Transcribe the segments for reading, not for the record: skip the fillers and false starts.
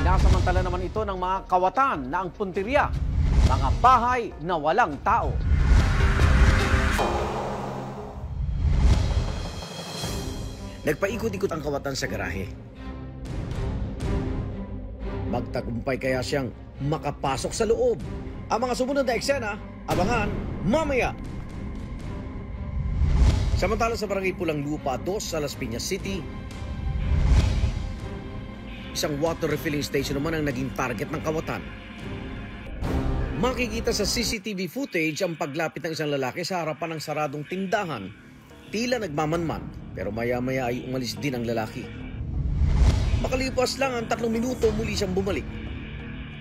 Sinasamantala naman ito ng mga kawatan na ang puntirya, mga bahay na walang tao. Nagpaikot-ikot ang kawatan sa garahe. Magtagumpay kaya siyang makapasok sa loob? Ang mga sumunod na eksena, abangan mamaya. Samantala sa Barangay Pulang Lupa 2 sa Las Piñas City, isang water refilling station naman ang naging target ng kawatan. Makikita sa CCTV footage ang paglapit ng isang lalaki sa harapan ng saradong tindahan. Tila nagmamanman, pero maya-maya ay umalis din ang lalaki. Makalipas lang ang 3 minuto, muli siyang bumalik.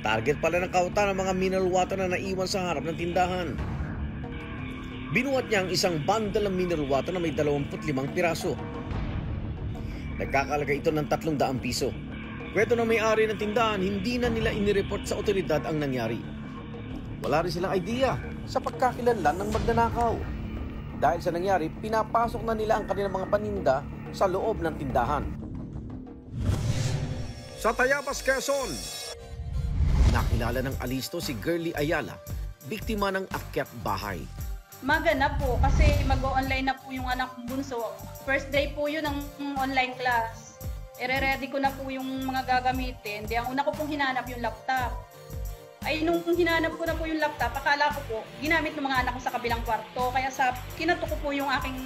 Target pala ng kawatan ang mga mineral water na naiwan sa harap ng tindahan. Binuhat niya ang isang bundle ng mineral water na may 25 piraso. Nagkakalaga ito ng 300 piso. Kwento ng may-ari ng tindahan, hindi na nila inireport sa otoridad ang nangyari. Wala rin silang idea sa pagkakilanlan ng magnanakaw. Dahil sa nangyari, pinapasok na nila ang kanilang mga paninda sa loob ng tindahan. Sa Tayabas, Quezon, nakilala ng alisto si Girlie Ayala, biktima ng akyat bahay. Maganap po kasi mag-online na po yung anak kong bunso. First day po yun ng online class. Ire-ready ko na po yung mga gagamitin. Di ang una ko pong hinanap yung laptop. Ay nung hinanap ko na po yung laptop, akala ko po ginamit ng mga anak ko sa kabilang kwarto. Kaya kinato ko po yung aking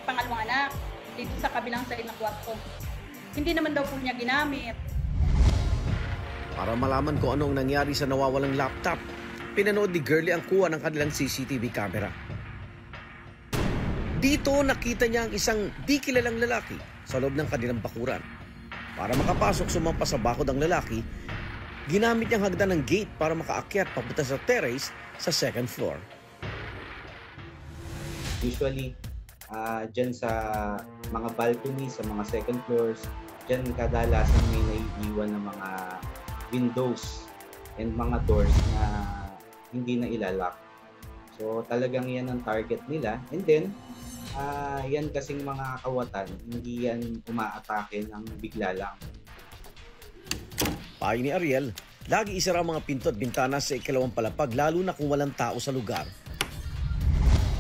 pangalawang anak dito sa kabilang side ng kwarto. Hindi naman daw po niya ginamit. Para malaman kung anong nangyari sa nawawalang laptop, pinanood ni Girlie ang kuha ng kanilang CCTV camera. Dito nakita niya ang isang di kilalang lalaki sa loob ng kanilang bakuran. Para makapasok, sumampas sa bakod ang lalaki. Ginamit niyang hagdan ng gate para makaakyat papunta sa terrace sa second floor. Usually, dyan sa mga balcony, sa mga second floors, dyan kadalasan may naiiwan ng mga windows and mga doors na hindi na ilalak. So talagang yan ang target nila. And then, yan kasing mga kawatan, hindi yan umaatake ng bigla lang. Payo ni Ariel, lagi isara ang mga pinto at bintana sa ikalawang palapag lalo na kung walang tao sa lugar.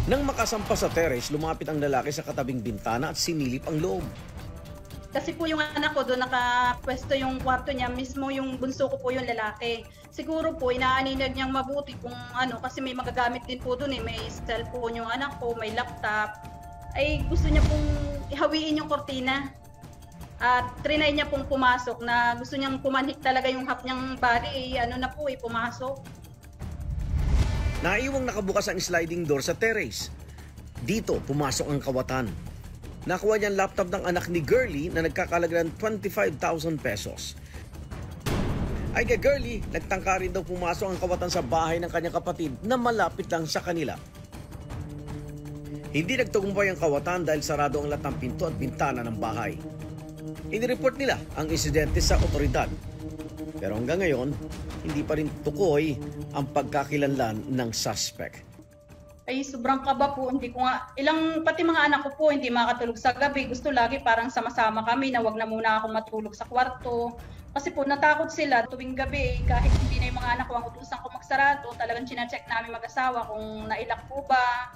Nang makasampa sa terrace, lumapit ang lalaki sa katabing bintana at sinilip ang loob. Kasi po yung anak ko doon nakapwesto yung kwarto niya, mismo yung bunso ko po yung lalaki. Siguro po inaaninag niyang mabuti kung ano, kasi may magagamit din po doon may cellphone yung anak ko, may laptop. Ay gusto niya pong ihawiin yung kortina. At trinay niya pong pumasok na gusto niyang pumanhik talaga yung half niyang body, pumasok. Naiwang nakabukas ang sliding door sa terrace. Dito, pumasok ang kawatan. Nakuha niya ang laptop ng anak ni Girlie na nagkakalaga ng 25,000 pesos. Ay kay Girlie, nagtangka rin daw pumasok ang kawatan sa bahay ng kanyang kapatid na malapit lang sa kanila. Hindi nagtagumpay ang kawatan dahil sarado ang lahat ng pinto at bintana ng bahay. Inireport nila ang insidente sa otoridad. Pero hanggang ngayon, hindi pa rin tukoy ang pagkakilanlan ng suspect. Ay sobrang kaba po, hindi ko nga, pati mga anak ko po hindi makatulog sa gabi. Gusto lagi parang sama-sama kami na wag na muna ako matulog sa kwarto. Kasi po natakot sila tuwing gabi, kahit hindi na yung mga anak ko ang utusan ko magsarado, talagang china-check namin mag-asawa kung nailak po ba.